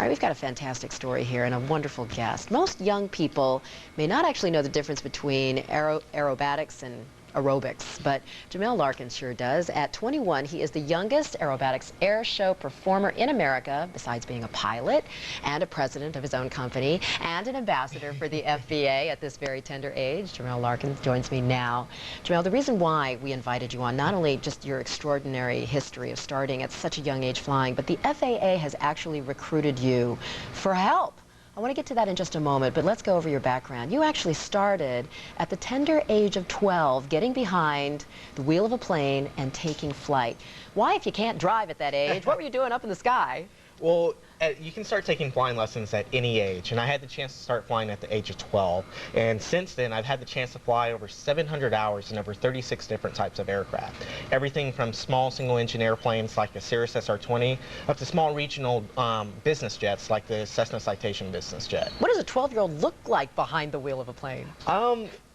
All right, we've got a fantastic story here and a wonderful guest. Most young people may not actually know the difference between aerobatics and aerobics, but Jamail Larkins sure does. At 21, he is the youngest aerobatics air show performer in America, besides being a pilot and a president of his own company and an ambassador for the FBA at this very tender age. Jamail Larkins joins me now. Jamail, the reason why we invited you on, not only just your extraordinary history of starting at such a young age flying, but the FAA has actually recruited you for help. I want to get to that in just a moment, but let's go over your background. You actually started at the tender age of 12, getting behind the wheel of a plane and taking flight. Why, if you can't drive at that age? What were you doing up in the sky? Well, you can start taking flying lessons at any age, and I had the chance to start flying at the age of 12. And since then, I've had the chance to fly over 700 hours in over 36 different types of aircraft. Everything from small single-engine airplanes like the Cirrus SR-20 up to small regional business jets like the Cessna Citation business jet. What does a 12-year-old look like behind the wheel of a plane?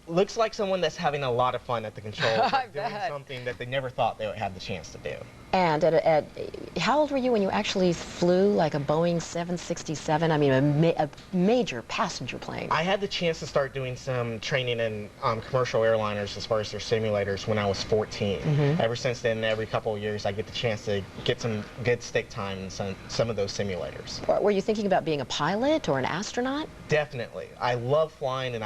Looks like someone that's having a lot of fun at the controls, doing bet. something that they never thought they would have the chance to do. And how old were you when you actually flew like a Boeing 767? I mean, a major passenger plane. I had the chance to start doing some training in commercial airliners as far as their simulators when I was 14. Ever since then, every couple of years, I get the chance to get some good stick time in some of those simulators. Were you thinking about being a pilot or an astronaut? Definitely. I love flying, and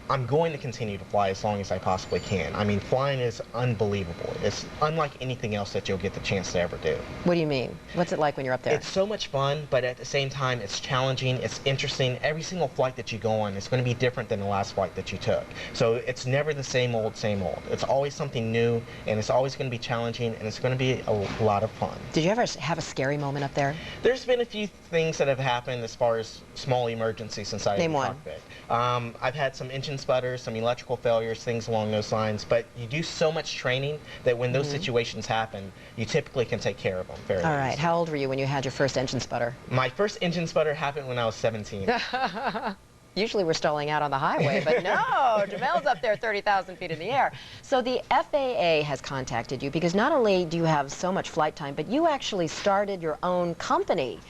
I'm going to continue to fly as long as I possibly can. I mean, flying is unbelievable. It's unlike anything else that you'll get the chance to ever do. What do you mean? What's it like when you're up there? It's so much fun, but at the same time, it's challenging, it's interesting. Every single flight that you go on is going to be different than the last flight that you took. So it's never the same old, same old. It's always something new, and it's always going to be challenging, and it's going to be a lot of fun. Did you ever have a scary moment up there? There's been a few things that have happened as far as small emergencies inside Name the one. cockpit. I've had some engine sputters, some electrical failures, things along those lines, but you do so much training that when those situations happen, you typically can take care of them very All right. easily. How old were you when you had your first engine sputter? My first engine sputter happened when I was 17. Usually we're stalling out on the highway, but no, Jamail's up there 30,000 feet in the air. So the FAA has contacted you because not only do you have so much flight time, but you actually started your own company.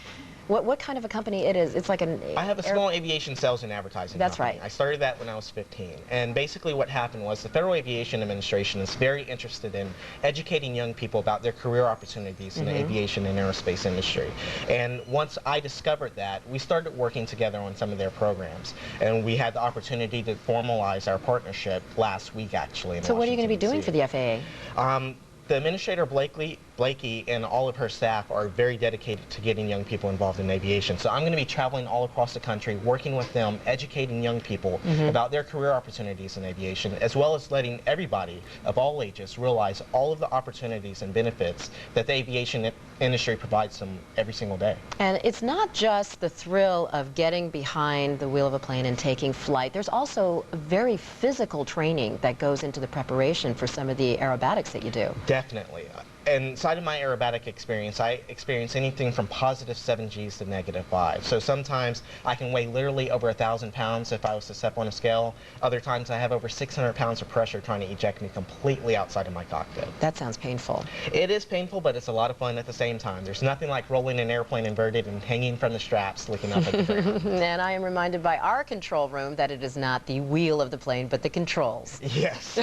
What kind of a company it is? It's like an... I have a small aviation sales and advertising That's company. right. I started that when I was 15. And basically what happened was the Federal Aviation Administration is very interested in educating young people about their career opportunities in the aviation and aerospace industry. And once I discovered that, we started working together on some of their programs. And we had the opportunity to formalize our partnership last week, actually. So what are you going to be doing for the FAA? The Administrator Blakey and all of her staff are very dedicated to getting young people involved in aviation. So I'm going to be traveling all across the country, working with them, educating young people about their career opportunities in aviation, as well as letting everybody of all ages realize all of the opportunities and benefits that the aviation industry provides them every single day. And it's not just the thrill of getting behind the wheel of a plane and taking flight. There's also very physical training that goes into the preparation for some of the aerobatics that you do. Definitely. Inside of my aerobatic experience, I experience anything from positive 7 Gs to negative 5. So sometimes I can weigh literally over 1,000 pounds if I was to step on a scale. Other times I have over 600 pounds of pressure trying to eject me completely outside of my cockpit. That sounds painful. It is painful, but it's a lot of fun at the same time. There's nothing like rolling an airplane inverted and hanging from the straps looking up at the ground. And I am reminded by our control room that it is not the wheel of the plane, but the controls. Yes.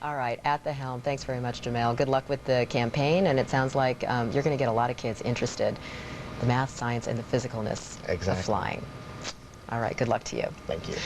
All right, at the helm. Thanks very much, Jamail. Good luck with the campaign, and it sounds like you're going to get a lot of kids interested. The math, science, and the physicalness of flying. All right, good luck to you. Thank you.